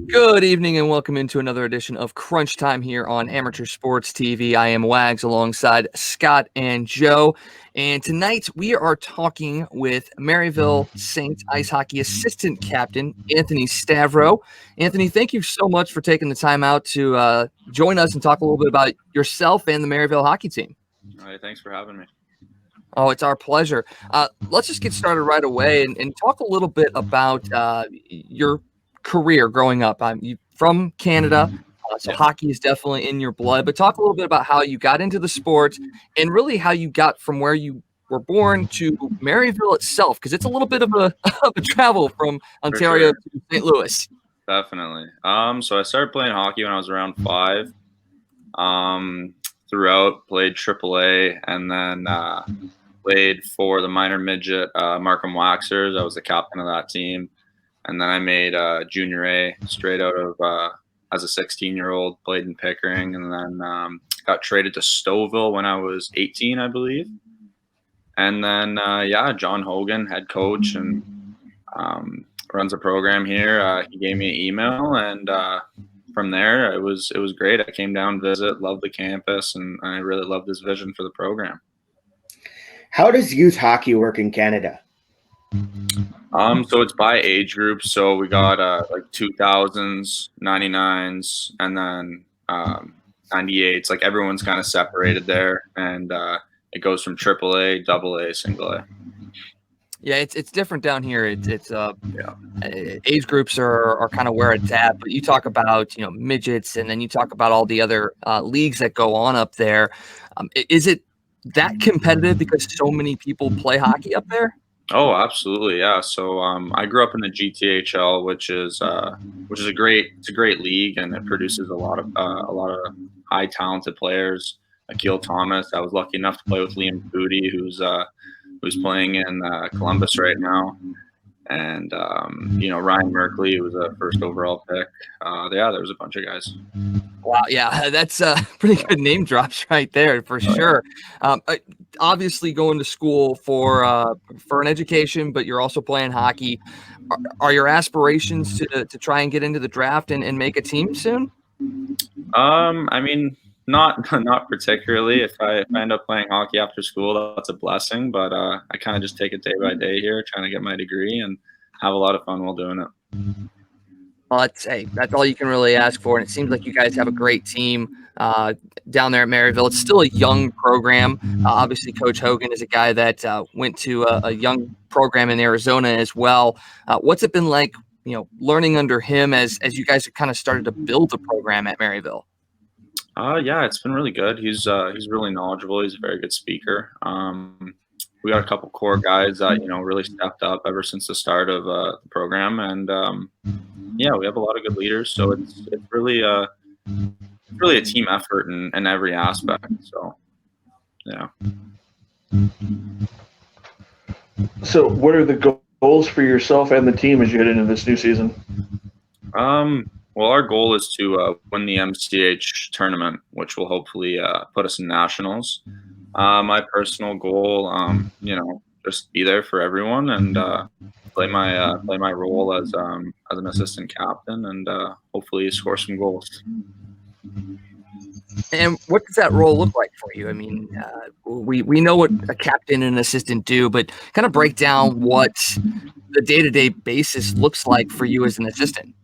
Good evening and welcome into another edition of Crunch Time here on Amateur Sports TV. I am Wags alongside Scott and Joe. And tonight we are talking with Maryville Saints ice hockey assistant captain Anthony Stavrou. Anthony, thank you so much for taking the time out to join us and talk a little bit about yourself and the Maryville hockey team. All right, thanks for having me. Oh, it's our pleasure. Let's just get started right away and talk a little bit about your career growing up. You from Canada, so hockey is definitely in your blood. But talk a little bit about how you got into the sport and really how you got from where you were born to Maryville itself, because it's a little bit of a of a travel from Ontario to St. Louis. Definitely. So I started playing hockey when I was around 5. Throughout, played AAA, and then played for the minor midget Markham Waxers. I was the captain of that team. And then I made junior A straight out of as a 16-year-old, played in Pickering, and then got traded to Stouffville when I was 18, I believe. And then, John Hogan, head coach, and runs a program here. He gave me an email, and from there, it was great. I came down to visit, loved the campus, and I really loved his vision for the program. How does youth hockey work in Canada? So it's by age group. So we got like 2000s, 99s, and then 98s. Like everyone's kind of separated there, and it goes from AAA, AA, single A. Yeah, it's different down here. It's age groups are kind of where it's at. But you talk about midgets, and then you talk about all the other leagues that go on up there. Is it that competitive because so many people play hockey up there? Oh, absolutely, yeah. So I grew up in the GTHL, which is a great league, and it produces a lot of high talented players. Akil Thomas, I was lucky enough to play with Liam Booty, who's playing in Columbus right now, and Ryan Merkley, who was a first overall pick. There was a bunch of guys. Wow, yeah, that's pretty good name drops right there for sure. Obviously, going to school for an education, but you're also playing hockey. Are your aspirations to try and get into the draft and make a team soon? I mean, not particularly. If I end up playing hockey after school, that's a blessing. But I kind of just take it day by day here, trying to get my degree and have a lot of fun while doing it. Well, that's all you can really ask for, and it seems like you guys have a great team down there at Maryville. It's still a young program. Obviously, Coach Hogan is a guy that went to a young program in Arizona as well. What's it been like, learning under him as you guys have kind of started to build the program at Maryville? It's been really good. He's really knowledgeable. He's a very good speaker. We got a couple core guys that really stepped up ever since the start of the program, and we have a lot of good leaders. So it's really a team effort in every aspect. So yeah. So what are the goals for yourself and the team as you head into this new season? Well, our goal is to win the MCH tournament, which will hopefully put us in nationals. My personal goal, just be there for everyone and play my role as an assistant captain and hopefully score some goals. And what does that role look like for you? I mean, we know what a captain and an assistant do, but kind of break down what the day-to-day basis looks like for you as an assistant.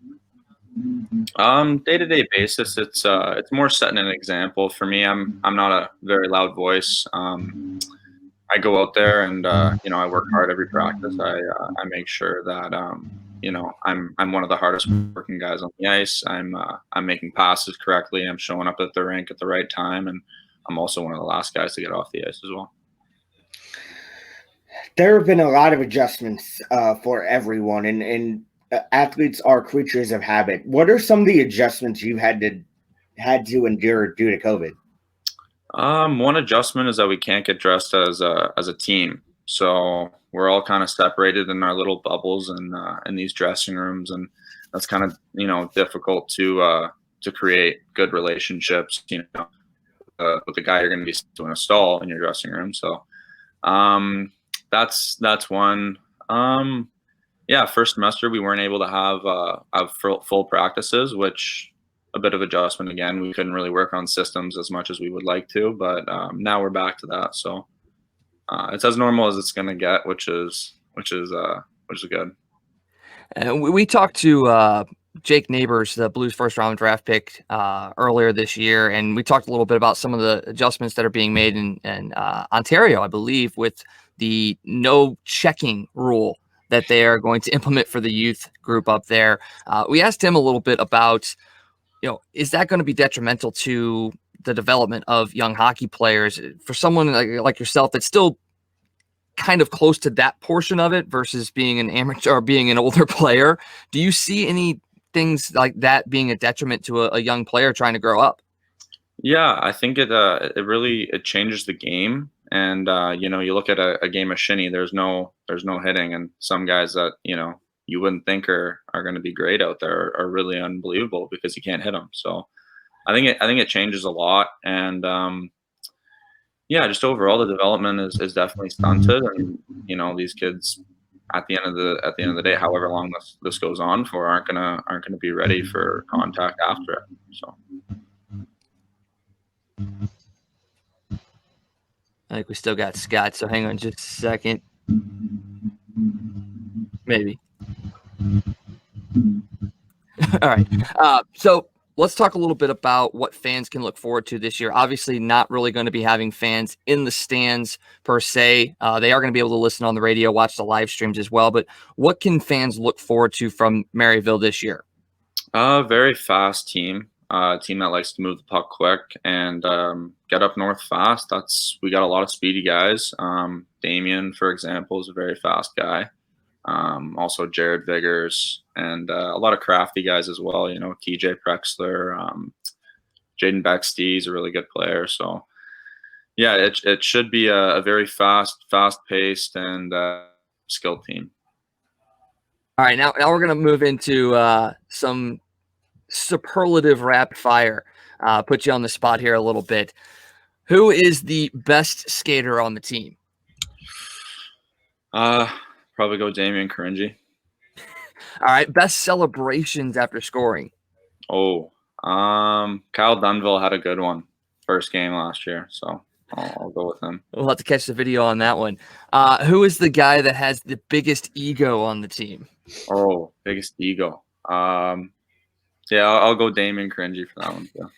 Day-to-day basis, it's more setting an example for me. I'm not a very loud voice. I go out there and I work hard every practice. I make sure that I'm one of the hardest working guys on the ice. I'm making passes correctly. I'm showing up at the rink at the right time, and I'm also one of the last guys to get off the ice as well. There have been a lot of adjustments for everyone, and athletes are creatures of habit. What are some of the adjustments you've had to endure due to COVID? One adjustment is that we can't get dressed as a team. So we're all kind of separated in our little bubbles and in these dressing rooms, and that's kind of difficult to create good relationships. With the guy you're going to be doing a stall in your dressing room. So that's one. Yeah, first semester we weren't able to have full practices, which a bit of adjustment again. We couldn't really work on systems as much as we would like to, but now we're back to that. So it's as normal as it's going to get, which is good. And we talked to Jake Neighbors, the Blues first round draft pick earlier this year, and we talked a little bit about some of the adjustments that are being made in Ontario, I believe, with the no checking rule that they are going to implement for the youth group up there. We asked him a little bit about, is that going to be detrimental to the development of young hockey players for someone like yourself that's still kind of close to that portion of it versus being an amateur or being an older player? Do you see any things like that being a detriment to a young player trying to grow up? Yeah, I think it really it changes the game. And you look at a game of shinny. There's no hitting, and some guys that you wouldn't think are going to be great out there are really unbelievable because you can't hit them. So I think it changes a lot, and yeah, just overall the development is definitely stunted, and these kids at the end of the day, however long this goes on for, aren't gonna be ready for contact after it. So. I think we still got Scott, so hang on just a second. Maybe. All right. So let's talk a little bit about what fans can look forward to this year. Obviously, not really going to be having fans in the stands per se. They are going to be able to listen on the radio, watch the live streams as well. But what can fans look forward to from Maryville this year? Very fast team. Team that likes to move the puck quick and get up north fast. We got a lot of speedy guys. Damien, for example, is a very fast guy. Also Jared Vigors and a lot of crafty guys as well. TJ Prexler, Jaden Bexty is a really good player. So yeah, it should be a very fast-paced and skilled team. All right, now we're going to move into some superlative rapid fire. Put you on the spot here a little bit. Who is the best skater on the team? Probably go Damian Caringi. All right, best celebrations after scoring. Oh, Kyle Dunville had a good one first game last year, so I'll go with him. We'll have to catch the video on that one. Who is the guy that has the biggest ego on the team? Oh, biggest ego. Yeah, I'll go Damian Caringi for that one too.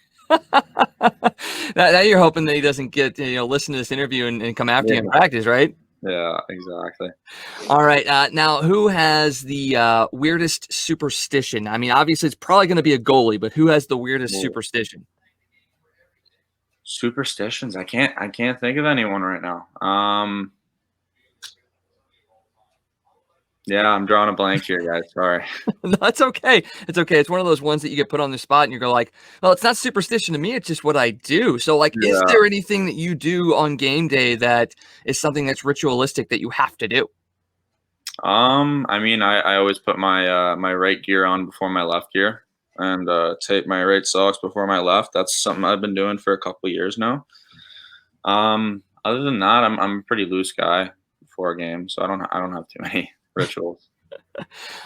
Now you're hoping that he doesn't get listen to this interview and come after you in practice, right? Yeah, exactly. All right. Now, who has the weirdest superstition? I mean, obviously, it's probably going to be a goalie, but who has the weirdest superstition? Superstitions? I can't think of anyone right now. Yeah, I'm drawing a blank here, guys. Sorry. No, it's okay. It's okay. It's one of those ones that you get put on the spot and you go like, well, it's not superstition to me. It's just what I do. So is there anything that you do on game day that is something that's ritualistic that you have to do? I mean, I always put my my right gear on before my left gear and tape my right socks before my left. That's something I've been doing for a couple of years now. Other than that, I'm a pretty loose guy before a game, so I don't have too many rituals.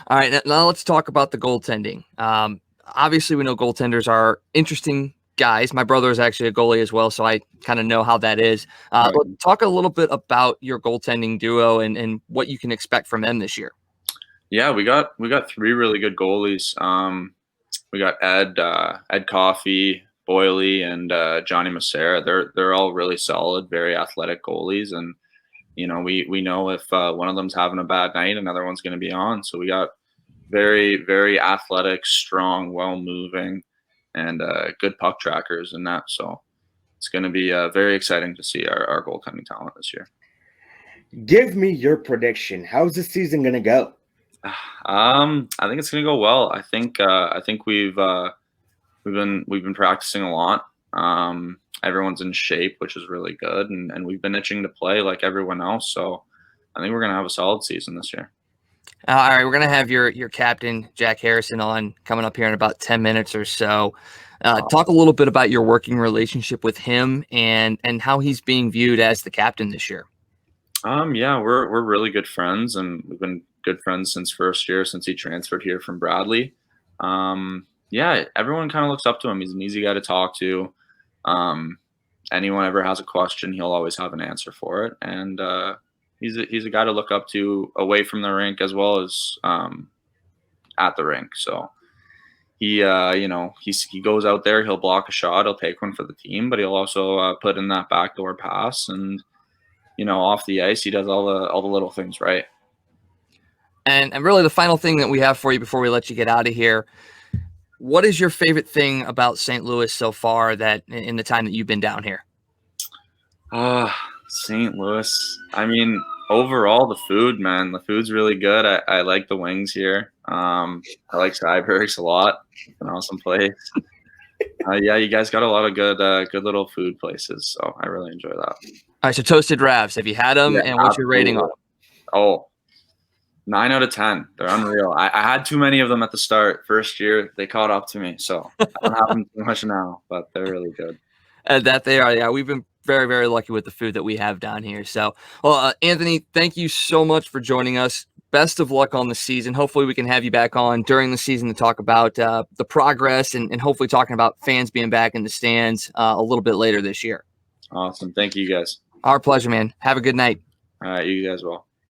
All right, now let's talk about the goaltending. Obviously, we know goaltenders are interesting guys. My brother is actually a goalie as well, so I kind of know how that is. Right. Let's talk a little bit about your goaltending duo and what you can expect from them this year. Yeah, we got three really good goalies. We got Ed Coffey, Boyley, and Johnny Macera. They're all really solid, very athletic goalies, and we know if one of them's having a bad night, another one's going to be on. So we got very, very athletic, strong, well-moving, and good puck trackers in that. So it's going to be very exciting to see our goaltending talent this year. Give me your prediction. How's the season going to go? I think it's going to go well. I think we've been practicing a lot. Everyone's in shape, which is really good, and we've been itching to play like everyone else. So I think we're going to have a solid season this year. All right, we're going to have your captain, Jack Harrison, on coming up here in about 10 minutes or so. Talk a little bit about your working relationship with him and how he's being viewed as the captain this year. Yeah, we're really good friends, and we've been good friends since first year, since he transferred here from Bradley. Yeah, everyone kind of looks up to him. He's an easy guy to talk to. Anyone ever has a question, he'll always have an answer for it. And he's a guy to look up to away from the rink as well as at the rink. So he goes out there, he'll block a shot, he'll take one for the team, but he'll also put in that backdoor pass. And off the ice, he does all the little things right. And really, the final thing that we have for you before we let you get out of here, what is your favorite thing about St. Louis so far that in the time that you've been down here? St. Louis. I mean, overall, the food, man. The food's really good. I like the wings here. I like Cyberg's a lot. It's an awesome place. Yeah, you guys got a lot of good little food places, so I really enjoy that. All right, so Toasted Ravs, have you had them, Yeah, and what's your rating on them? Oh, 9 out of 10. They're unreal. I had too many of them at the start. First year, they caught up to me, so I don't have them too much now, but they're really good. That they are. Yeah, we've been very, very lucky with the food that we have down here. So, well, Anthony, thank you so much for joining us. Best of luck on the season. Hopefully we can have you back on during the season to talk about the progress and hopefully talking about fans being back in the stands a little bit later this year. Awesome. Thank you, guys. Our pleasure, man. Have a good night. All right, you guys will.